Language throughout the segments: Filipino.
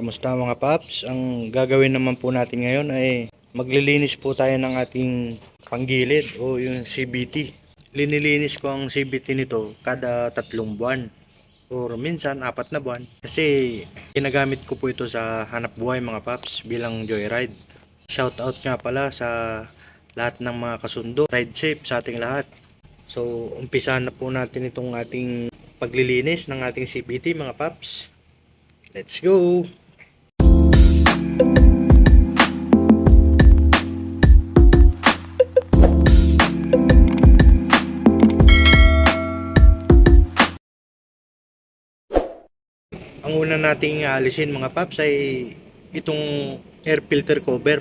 Kamusta mga paps? Ang gagawin naman po natin ngayon ay maglilinis po tayo ng ating panggilid o yung CBT. Linilinis ko ang CBT nito kada 3 buwan or minsan 4 na buwan kasi ginagamit ko po ito sa hanap buhay mga paps bilang joyride. Shout out nga pala sa lahat ng mga kasundo. Ride safe sa ating lahat. So umpisahan na po natin itong ating paglilinis ng ating CBT mga paps. Let's go! Ang una nating alisin mga paps ay itong air filter cover.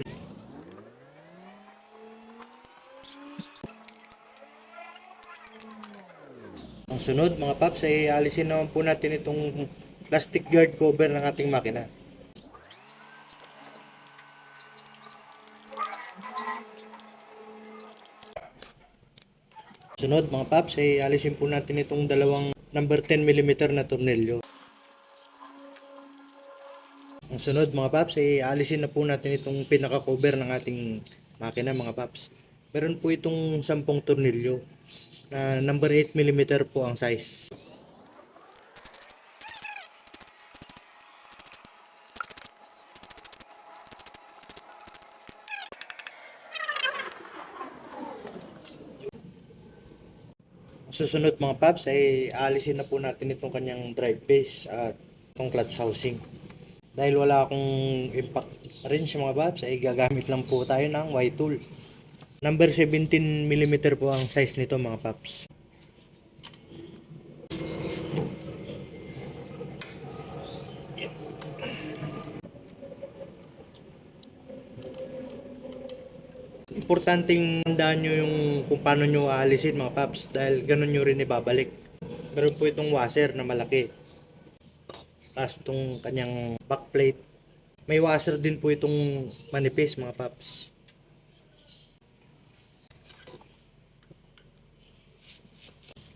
Ang sunod mga paps ay alisin naman po natin itong plastic guard cover ng ating makina. Sunod mga paps ay alisin po natin itong dalawang number 10mm na tornilyo. Ang sunod mga paps ay alisin na po natin itong pinaka-cover ng ating makina mga paps. Meron po itong 10 tornilyo na number 8mm po ang size. Susunod mga paps ay alisin na po natin itong kanyang drive base at itong clutch housing. Dahil wala akong impact wrench mga paps ay gagamit lang po tayo ng Y-tool. Number 17mm po ang size nito mga paps. Importanteng tandaan nyo yung kung paano nyo aalisin mga paps dahil ganun nyo rin ibabalik. Meron po itong washer na malaki. Tapos itong kanyang backplate. May washer din po itong manipis mga paps.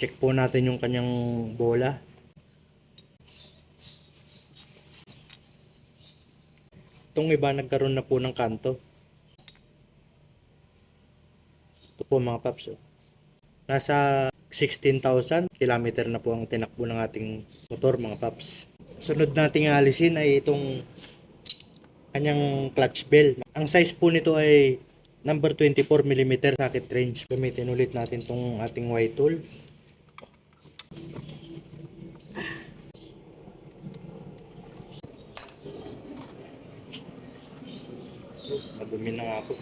Check po natin yung kanyang bola. Itong iba nagkaroon na po ng kanto. Ito po mga paps. Nasa 16,000 kilometer na po ang tinakbo ng ating motor mga paps. Sunod nating alisin ay itong kanyang clutch bell. Ang size po nito ay number 24mm socket range. Gamitin ulit natin itong ating Y-tool. Madumi na nga po.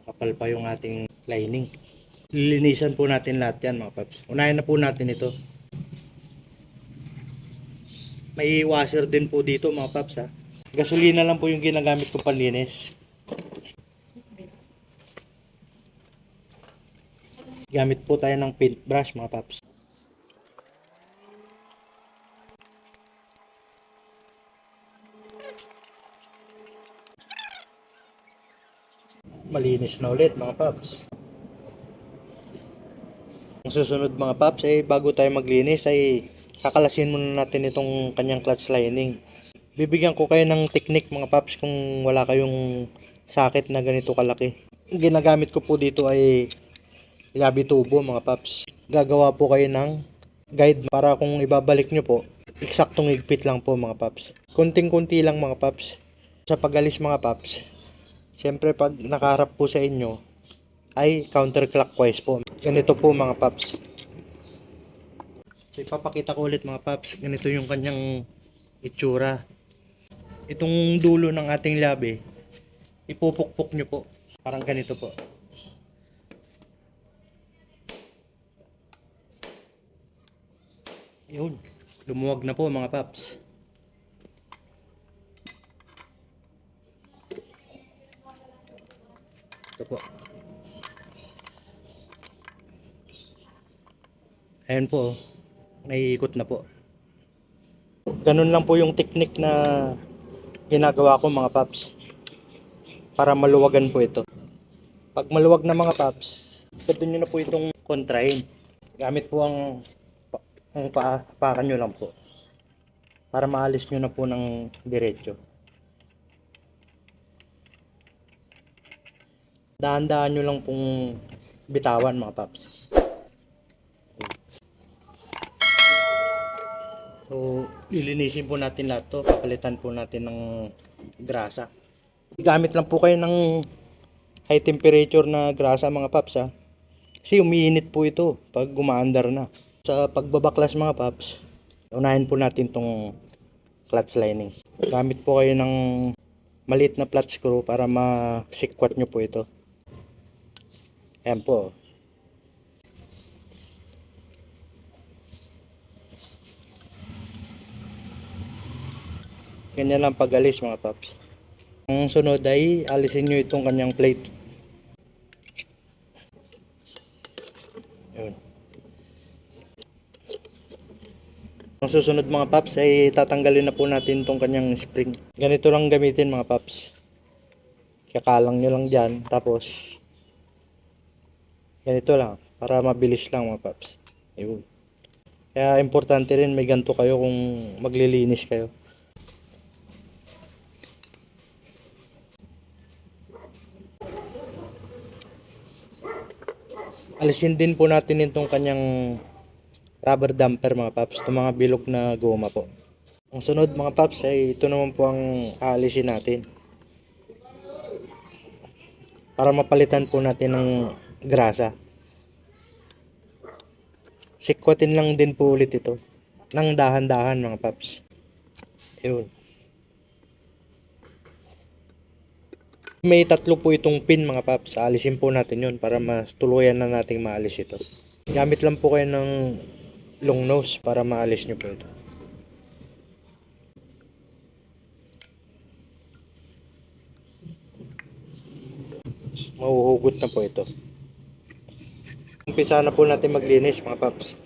Kapal pa yung ating lining. Lilinisan po natin lahat yan mga paps. Unahin na po natin ito. May washer din po dito mga paps ha. Gasolina lang po yung ginagamit ko panlinis. Gamit po tayo ng paintbrush mga paps. Malinis na ulit mga paps. Ang susunod mga paps ay bago tayo maglinis ay kakalasin muna natin itong kanyang clutch lining. Bibigyan ko kayo ng technique mga paps kung wala kayong socket na ganito kalaki. Ginagamit ko po dito ay labi tubo mga paps. Gagawa po kayo ng guide para kung ibabalik nyo po, eksaktong higpit lang po mga paps. Kunting-kunti lang mga paps. Sa pag-alis mga paps, siyempre pag nakaharap po sa inyo ay counterclockwise po. Ganito po mga paps. So ipapakita ko ulit mga paps. Ganito yung kanyang itsura. Itong dulo ng ating labi, ipupukpok nyo po. Parang ganito po. Yun. Lumuwag na po mga paps. Ito po. Ayan po, naiikot na po. Ganun lang po yung technique na ginagawa ko mga paps para maluwagan po ito. Pag maluwag na mga paps, pwede nyo na po itong kontrahin. Gamit po ang ang paapakan nyo lang po para maalis nyo na po ng diretso. Dahan-dahan nyo lang pong bitawan mga paps. So, lilinisin po natin lahat to. Papalitan po natin ng grasa. Gamit lang po kayo ng high temperature na grasa mga paps ha. Kasi umiinit po ito pag gumaandar na. Sa pagbabaklas mga paps, unahin po natin tong clutch lining. Gamit po kayo ng maliit na flat screw para masikwat nyo po ito. Ayan po. Ganyan lang pag-alis mga paps. Ang sunod ay alisin nyo itong kanyang plate. Yun. Ang susunod mga paps ay tatanggalin na po natin itong kanyang spring. Ganito lang gamitin mga paps. Kakalang nyo lang dyan. Tapos ganito lang. Para mabilis lang mga paps. Ayun. Kaya importante rin may ganito kayo kung maglilinis kayo. Alisin din po natin itong kanyang rubber damper mga paps, itong mga bilog na goma po. Ang sunod mga paps ay ito naman po ang aalisin natin. Para mapalitan po natin ng grasa. Sikwatin lang din po ulit ito. Nang dahan-dahan mga paps. Yun. May tatlo po itong pin mga paps. Aalisin po natin yun para mas tuluyan na nating maalis ito. Gamit lang po kayo ng long nose para maalis nyo po ito. Mahuhugot na po ito. Umpisa na po natin maglinis mga paps.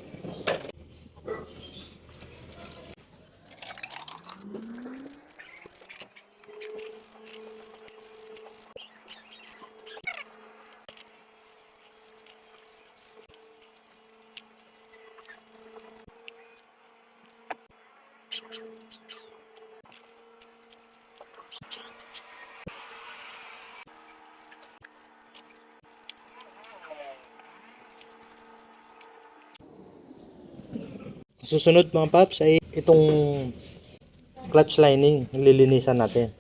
Susunod mga paps ay itong clutch lining, lilinisan natin.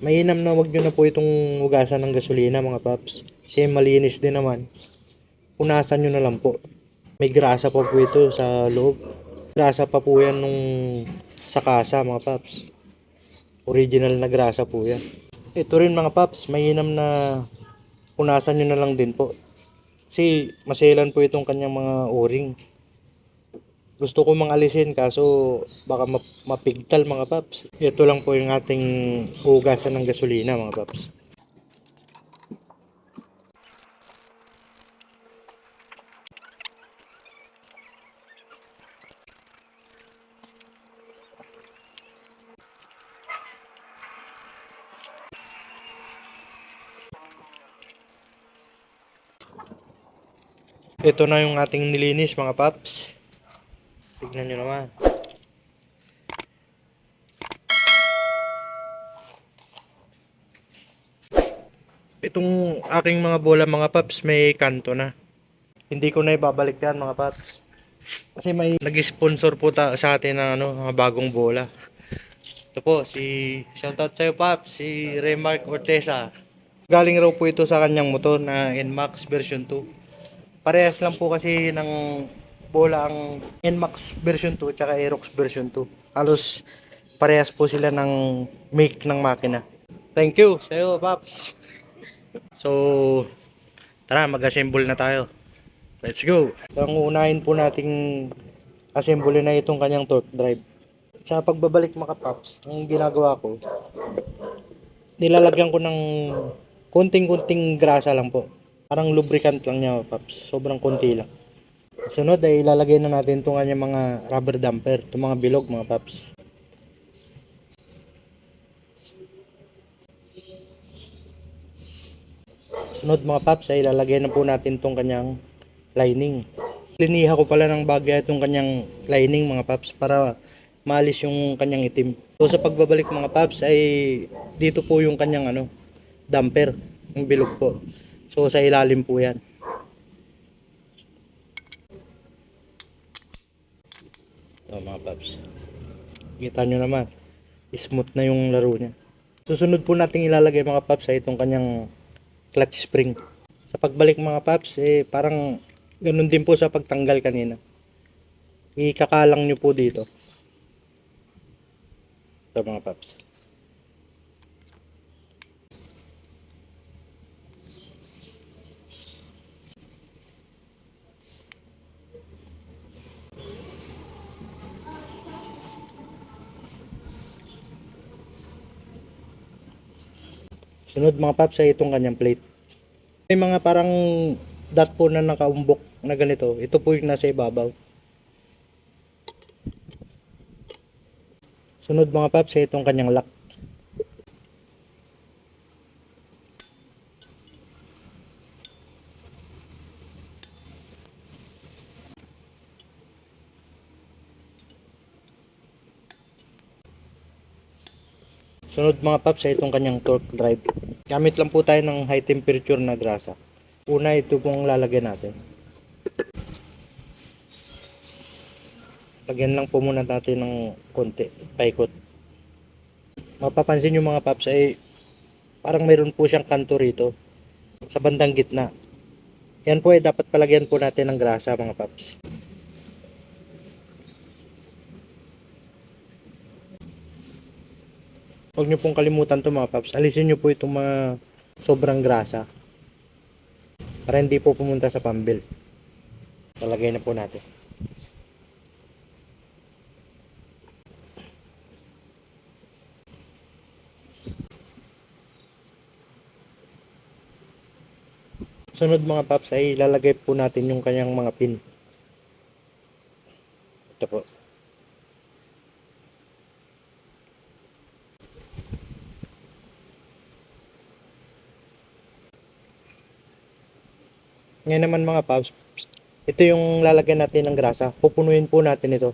Mainam na wag nyo na po itong hugasan ng gasolina mga paps. Kasi malinis din naman. Punasan nyo na lang po. May grasa pa po ito sa loob. Grasa pa po yan nung sa kasa mga paps. Original na grasa po yan. Ito rin mga paps, mainam na punasan nyo na lang din po. Kasi maselan po itong kanyang mga o-ring. Gusto ko mang alisin kaso baka mapigtal mga paps. Ito lang po yung ating hugasan ng gasolina mga paps. Ito na yung ating nilinis mga paps. Tignan nyo naman. Itong aking mga bola mga paps may kanto na. Hindi ko na ibabalik yan mga paps. Kasi may nag-sponsor po sa atin ng mga bagong bola. Ito po shoutout sa'yo paps, si Remark Orteza. Galing raw po ito sa kanyang motor na NMAX version 2. Parehas lang po kasi ng bola ang NMAX version 2 at Aerox version 2. Halos parehas po sila ng make ng makina. Thank you sa'yo paps. So tara mag-assemble na tayo. Let's go. So, ang unahin po nating assemble na itong kanyang torque drive. Sa pagbabalik mga paps, ang ginagawa ko, nilalagyan ko ng konting-konting grasa lang po. Parang lubricant lang niya paps. Sobrang konti lang. Sunod ay ilalagay na natin itong kanyang mga rubber damper. Itong mga bilog mga paps. Sunod mga paps ay ilalagay na po natin itong kanyang lining. Liniha ko pala ng bagya itong kanyang lining mga paps para maalis yung kanyang itim. So sa pagbabalik mga paps ay dito po yung kanyang damper, yung bilog po. So sa ilalim po yan. Ito mga paps. Kita nyo naman, smooth na yung laro niya. Susunod po nating ilalagay mga paps ay itong kanyang clutch spring. Sa pagbalik mga paps, parang ganun din po sa pagtanggal kanina. Ikakalang nyo po dito. Ito mga paps. Sunod mga paps ay itong kanyang plate. May mga parang dot po na nakaumbok na ganito. Ito po yung nasa ibabaw. Sunod mga paps ay itong kanyang lock. Sunod mga paps ay itong kanyang torque drive. Gamit lang po tayo ng high temperature na grasa. Una ito pong lalagyan natin. Lagyan lang po muna natin ng konti, paikot. Mapapansin nyo mga paps ay parang mayroon po siyang kanto rito sa bandang gitna. Yan po ay dapat palagyan po natin ng grasa mga paps. Huwag nyo pong kalimutan to mga paps. Alisin nyo po itong mga sobrang grasa para hindi po pumunta sa pambil. Talagay na po natin. Sunod mga paps ay lalagay po natin yung kanyang mga pin. Ito po. Ngayon naman mga paps, ito yung lalagyan natin ng grasa. Pupunuin po natin ito.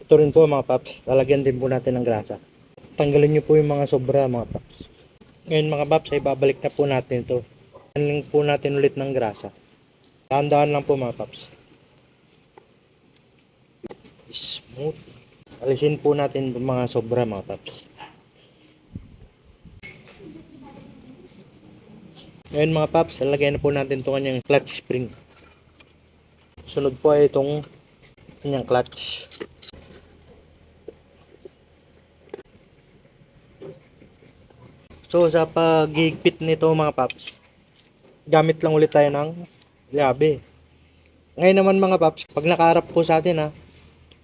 Ito rin po mga paps, lalagyan din po natin ng grasa. Tanggalin nyo po yung mga sobra mga paps. Ngayon mga paps ay babalik na po natin ito. Tanggalin po natin ulit ng grasa. Dahan-dahan lang po mga paps. Smooth. Alisin po natin yung mga sobra mga paps. Ngayon mga paps, lalagyan na po natin itong kanyang clutch spring. Sunod po ay itong kanyang clutch. So sa paghigpit nito mga paps, gamit lang ulit tayo ng llabe. Ngayon naman mga paps, pag nakaharap po sa atin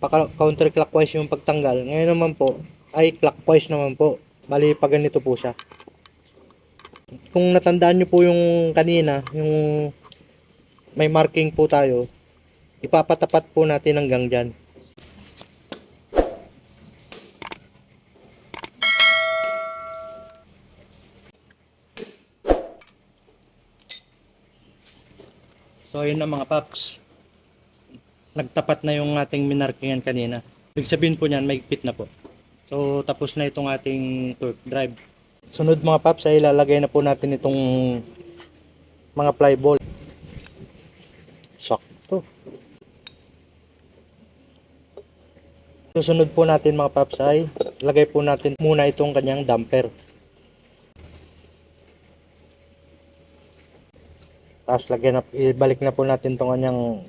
counterclockwise yung pagtanggal. Ngayon naman po ay clockwise naman po. Bali pag ganito po siya. Kung natandaan nyo po yung kanina, yung may marking po tayo, ipapatapat po natin hanggang dyan. So ayun na mga paps, nagtapat na yung ating minarkingan kanina. Ibig sabihin po niyan, may fit na po. So tapos na itong ating torque drive. Sunod mga paps ay ilalagay na po natin itong mga ply ball. Sakto. Susunod po natin mga paps ay lagay po natin muna itong kanyang damper. Tapos ibalik na po natin itong kanyang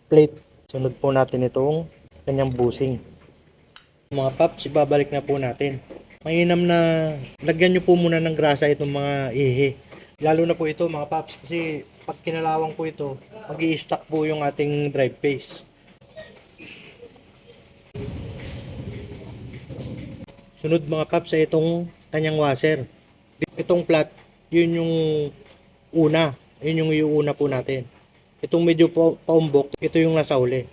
plate. Sunod po natin itong kanyang bushing. Mga paps, ibabalik na po natin. Mainam na lagyan nyo po muna ng grasa itong mga ihi. Lalo na po ito mga paps kasi pag kinalawang po ito, mag-i-stack po yung ating drive face. Sunod mga paps ay itong kanyang washer. Itong flat, yun yung una. Yun yung iuuna po natin. Itong medyo paumbok, ito yung nasa uli.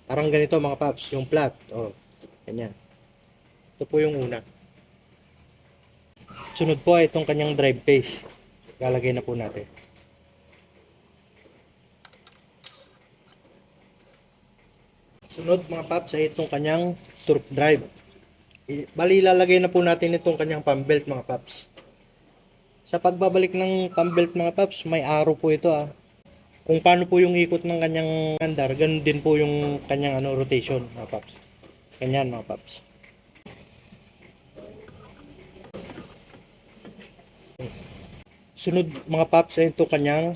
Parang ganito mga paps, yung flat. Oh, ganyan. Ito po yung una. Sunod po ay itong kanyang drive phase. Lalagay na po natin. Sunod mga paps ay itong kanyang torque drive. Bali ilalagay na po natin itong kanyang pump belt mga paps. Sa pagbabalik ng pump belt mga paps, may arrow po ito ah. Kung paano po yung ikot ng kanyang andar, ganun din po yung kanyang rotation mga paps. Ganyan mga paps. Sunod mga paps ay ito kanyang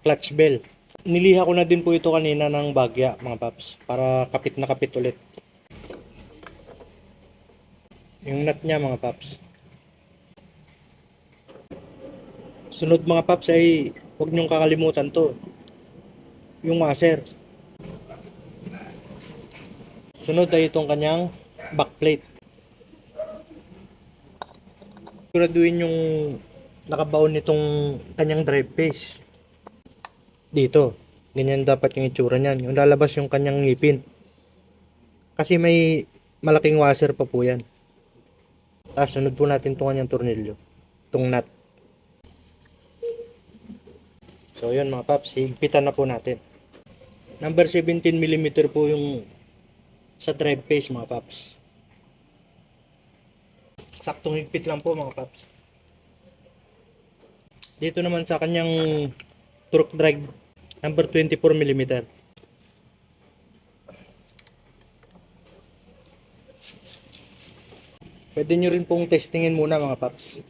clutch bell. Niliha ko na din po ito kanina ng bagya mga paps para kapit na kapit ulit. Yung nut niya mga paps. Sunod mga paps ay huwag niyong kakalimutan to. Yung washer. Sunod ay itong kanyang backplate. Siguraduhin yung nakabaon nitong kanyang drive phase. Dito. Ganyan dapat yung itsura niyan. Yung lalabas yung kanyang ngipin. Kasi may malaking washer pa po yan. Tapos sunod po natin itong kanyang tornilyo. Itong nut. So yun mga paps, higpitan na po natin. Number 17mm po yung sa drive phase mga paps. Saktong higpit lang po mga paps. Dito naman sa kanyang torque drive, number 24mm. Pwede nyo rin pong testingin muna mga paps.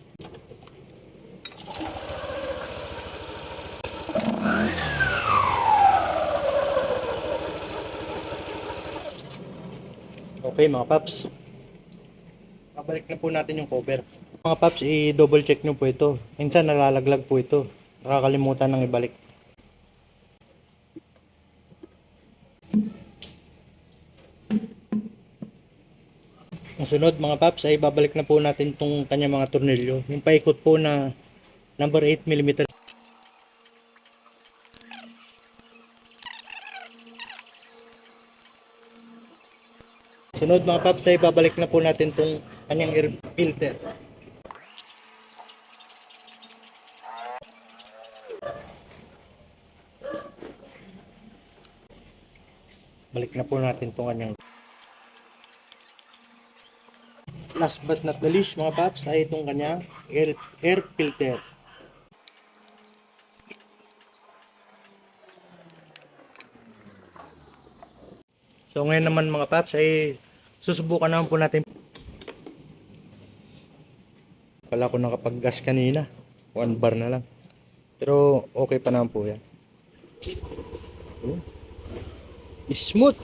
Okay mga paps. Pabalik na po natin yung cover. Mga paps, i-double check nyo po ito. Minsan nalalaglag po ito. Nakakalimutan ng ibalik. Ang sunod mga paps ay babalik na po natin itong kanyang mga tornilyo. Yung paikot po na number 8mm. Sunod mga paps ay babalik na po natin itong kanyang air filter. Balik na po natin itong kanyang. Last but not the least mga paps ay itong kanyang air filter. So ngayon naman mga paps ay susubukan naman po natin. Wala ko nakapag-gas kanina. 1 bar na lang. Pero okay pa naman po yan. Smooth.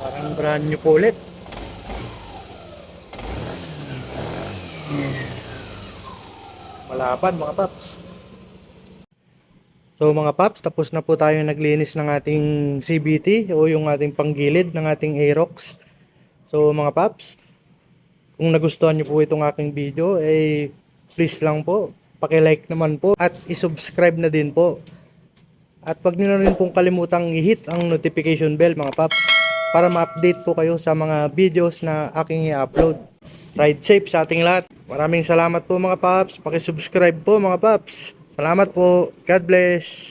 Parang brand new po ulit. Malaban mga paps. So mga paps, tapos na po tayo naglinis ng ating CVT o yung ating panggilid ng ating Aerox. So mga paps, kung nagustuhan nyo po itong aking video, please lang po, paki-like naman po at i-subscribe na din po. At wag nyo na rin pong kalimutang i-hit ang notification bell mga paps para ma-update po kayo sa mga videos na aking i-upload. Ride safe sa ating lahat. Maraming salamat po mga paps. Paki-subscribe po mga paps. Salamat po. God bless.